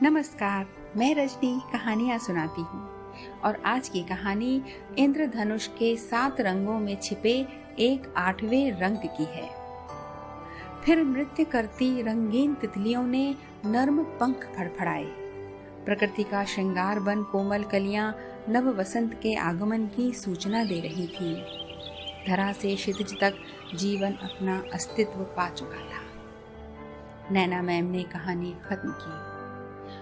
नमस्कार, मैं रजनी कहानियाँ सुनाती हूँ और आज की कहानी इंद्रधनुष के 7 रंगों में छिपे एक 8वें रंग की है। फिर नृत्य करती रंगीन तितलियों ने नर्म पंख फड़फड़ाए। प्रकृति का श्रृंगार बन कोमल कलियां नव वसंत के आगमन की सूचना दे रही थी। धरा से क्षितिज तक जीवन अपना अस्तित्व पा चुका था। नैना मैम ने कहानी खत्म की।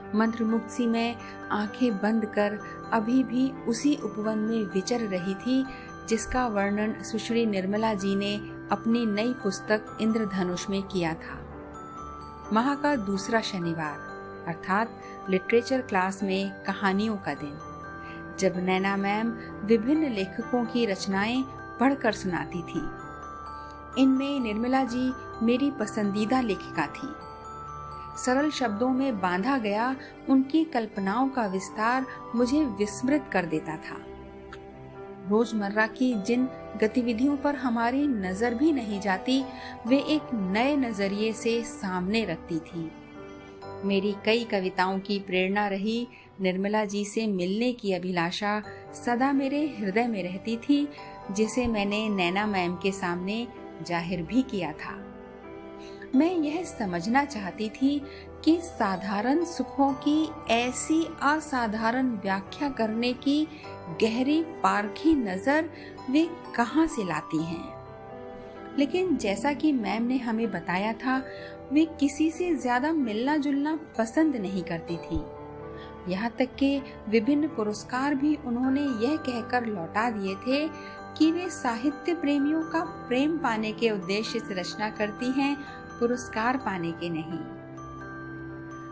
मंत्रमुग्ध सी मैं आंखें बंद कर अभी भी उसी उपवन में विचर रही थी जिसका वर्णन सुश्री निर्मला जी ने अपनी नई पुस्तक इंद्रधनुष में किया था। माह का दूसरा शनिवार अर्थात लिटरेचर क्लास में कहानियों का दिन, जब नैना मैम विभिन्न लेखकों की रचनाएं पढ़कर सुनाती थी। इनमें निर्मला जी मेरी पसंदीदा लेखिका थी। सरल शब्दों में बांधा गया उनकी कल्पनाओं का विस्तार मुझे विस्मृत कर देता था। रोजमर्रा की जिन गतिविधियों पर हमारी नजर भी नहीं जाती, वे एक नए नजरिए से सामने रखती थी। मेरी कई कविताओं की प्रेरणा रही निर्मला जी से मिलने की अभिलाषा सदा मेरे हृदय में रहती थी, जिसे मैंने नैना मैम के सामने जाहिर भी किया था। मैं यह समझना चाहती थी कि साधारण सुखों की ऐसी असाधारण व्याख्या करने की गहरी पारखी नजर वे कहाँ से लाती हैं। लेकिन जैसा कि मैम ने हमें बताया था, वे किसी से ज्यादा मिलना जुलना पसंद नहीं करती थी। यहाँ तक कि विभिन्न पुरस्कार भी उन्होंने यह कहकर लौटा दिए थे कि वे साहित्य प्रेमियों का प्रेम पाने के उद्देश्य से रचना करती हैं, पुरस्कार पाने के नहीं।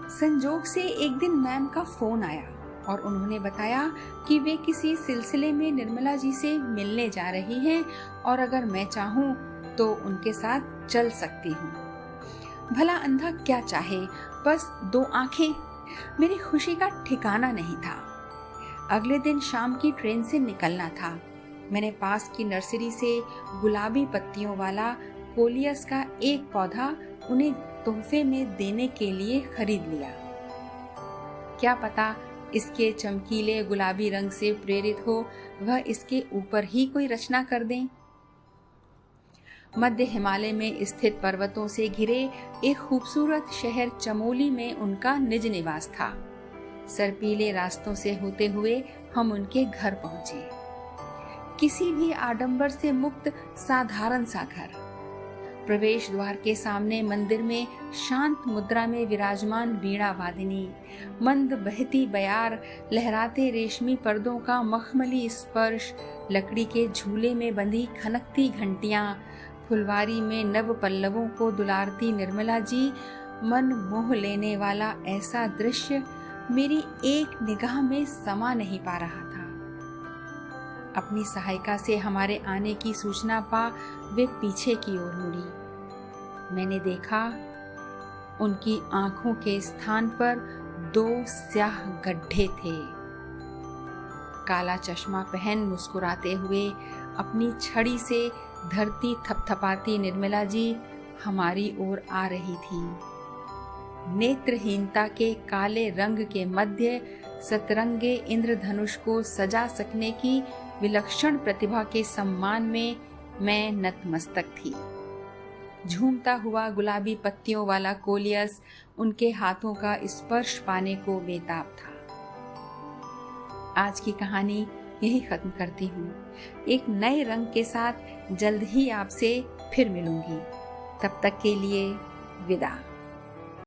संजोग से एक दिन मैम का फोन आया और उन्होंने बताया कि वे किसी सिलसिले में निर्मला जी से मिलने जा रही हैं और अगर मैं चाहूँ तो उनके साथ चल सकती हूँ। भला अंधा क्या चाहे, बस 2 आंखें। मेरी खुशी का ठिकाना नहीं था। अगले दिन शाम की ट्रेन से निकलना था। मैंने पास की नर्सरी से गुलाबी पत्तियों वाला कोलियस का एक पौधा उन्हें तोहफे में देने के लिए खरीद लिया। क्या पता इसके चमकीले गुलाबी रंग से प्रेरित हो वह इसके ऊपर ही कोई रचना कर दें। मध्य हिमालय में स्थित पर्वतों से घिरे एक खूबसूरत शहर चमोली में उनका निज निवास था। सरपीले रास्तों से होते हुए हम उनके घर पहुंचे। किसी भी आडंबर से मुक्त साधारण सा घर। प्रवेश द्वार के सामने मंदिर में शांत मुद्रा में विराजमान वीणा वादिनी, मंद बहती बयार, लहराते रेशमी पर्दों का मखमली स्पर्श, लकड़ी के झूले में बंधी खनकती घंटियां, फुलवारी में नव पल्लवों को दुलारती निर्मला जी, मन मोह लेने वाला ऐसा दृश्य मेरी एक निगाह में समा नहीं पा रहा था। अपनी सहायिका से हमारे आने की सूचना पा वे पीछे की ओर मुड़ी। मैंने देखा उनकी आंखों के स्थान पर 2 स्याह गड्ढे थे। काला चश्मा पहन मुस्कुराते हुए अपनी छड़ी से धरती थपथपाती निर्मला जी हमारी ओर आ रही थी। नेत्रहीनता के काले रंग के मध्य सतरंगे इंद्रधनुष को सजा सकने की विलक्षण प्रतिभा के सम्मान में मैं नतमस्तक थी। झूमता हुआ गुलाबी पत्तियों वाला कोलियस उनके हाथों का स्पर्श पाने को बेताब था। आज की कहानी यही खत्म करती हूँ। एक नए रंग के साथ जल्द ही आपसे फिर मिलूंगी। तब तक के लिए विदा।